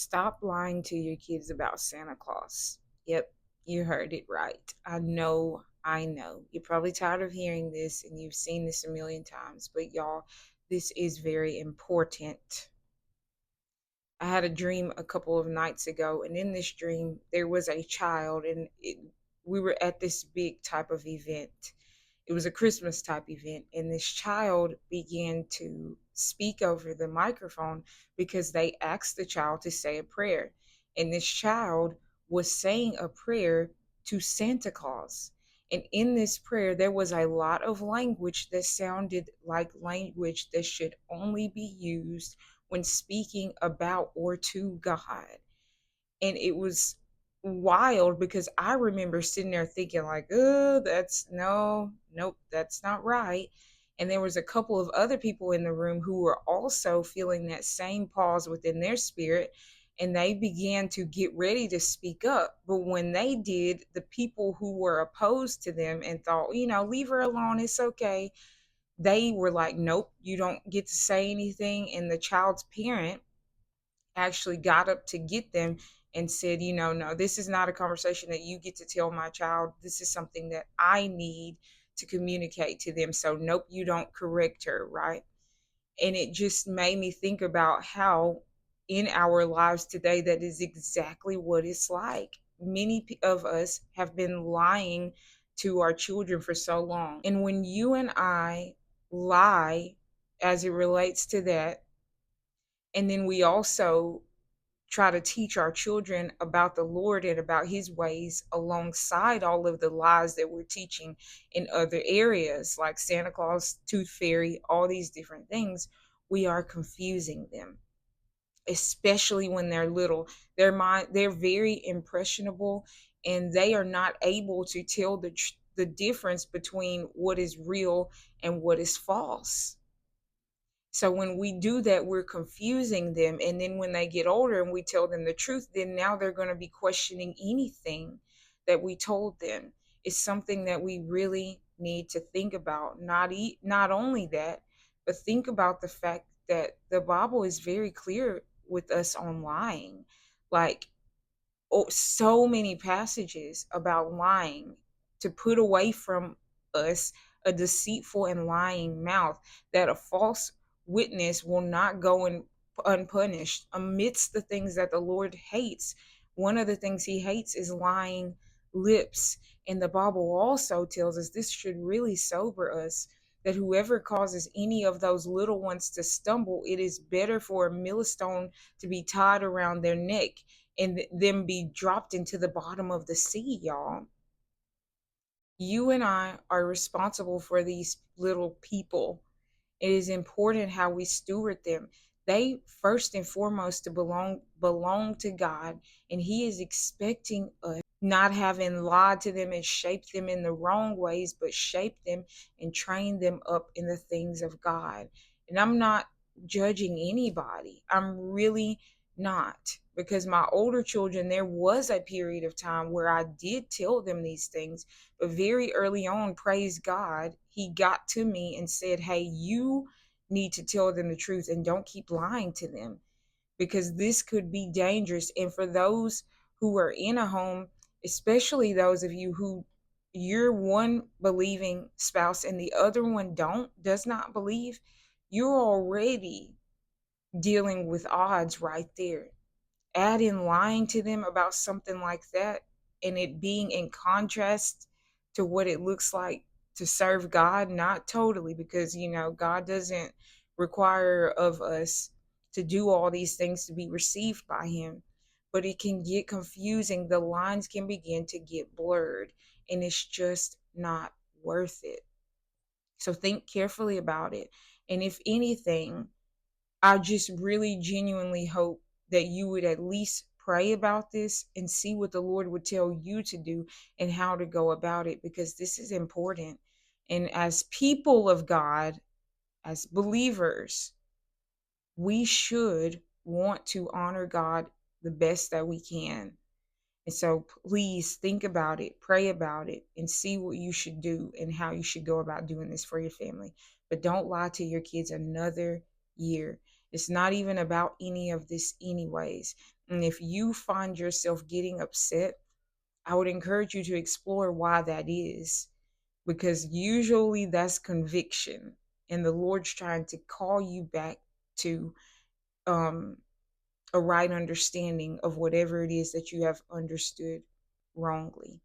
Stop lying to your kids about Santa Claus. Yep, you heard it right. I know. You're probably tired of hearing this and you've seen this a million times, but y'all, this is very important. I had a dream a couple of nights ago, and in this dream, there was a child, and we were at this big type of event. It was a Christmas type event, and this child began to speak over the microphone because they asked the child to say a prayer. And this child was saying a prayer to Santa Claus. And in this prayer, there was a lot of language that sounded like language that should only be used when speaking about or to God. And it was wild because I remember sitting there thinking like, oh, that's no, nope, that's not right. And there was a couple of other people in the room who were also feeling that same pause within their spirit, and they began to get ready to speak up. But when they did, the people who were opposed to them and thought, leave her alone, it's okay, they were like, nope, you don't get to say anything. And the child's parent actually got up to get them and said, no, this is not a conversation that you get to tell my child. This is something that I need to communicate to them. So, nope, you don't correct her, right? And it just made me think about how in our lives today, that is exactly what it's like. Many of us have been lying to our children for so long. And when you and I lie as it relates to that, and then we also try to teach our children about the Lord and about his ways alongside all of the lies that we're teaching in other areas like Santa Claus, Tooth Fairy, all these different things, we are confusing them, especially when they're little. They're very impressionable, and they are not able to tell the difference between what is real and what is false. So when we do that, we're confusing them. And then when they get older and we tell them the truth, then now they're going to be questioning anything that we told them. It's something that we really need to think about. Not only that, but think about the fact that the Bible is very clear with us on lying. Like, oh, so many passages about lying, to put away from us a deceitful and lying mouth, that a false witness will not go unpunished. Amidst the things that the Lord hates, one of the things he hates is lying lips. And the Bible also tells us, this should really sober us, that whoever causes any of those little ones to stumble, it is better for a millstone to be tied around their neck and them be dropped into the bottom of the sea, y'all. You and I are responsible for these little people. It is important how we steward them. They first and foremost to belong to God, and he is expecting us not having lied to them and shaped them in the wrong ways, but shape them and train them up in the things of God. And I'm not judging anybody. I'm really not, because my older children, there was a period of time where I did tell them these things, but very early on, praise God, he got to me and said, hey, you need to tell them the truth and don't keep lying to them, because this could be dangerous. And for those who are in a home, especially those of you who you're one believing spouse and the other one does not believe, you're already dealing with odds right there. Add in lying to them about something like that, and it being in contrast to what it looks like to serve God. Not totally, because God doesn't require of us to do all these things to be received by him, but it can get confusing. The lines can begin to get blurred, and it's just not worth it. So think carefully about it. And if anything, I just really genuinely hope that you would at least pray about this and see what the Lord would tell you to do and how to go about it, because this is important. And as people of God, as believers, we should want to honor God the best that we can. And so please think about it, pray about it, and see what you should do and how you should go about doing this for your family. But don't lie to your kids another year. It's not even about any of this, anyways. And if you find yourself getting upset, I would encourage you to explore why that is, because usually that's conviction, and the Lord's trying to call you back to um, a right understanding of whatever it is that you have understood wrongly.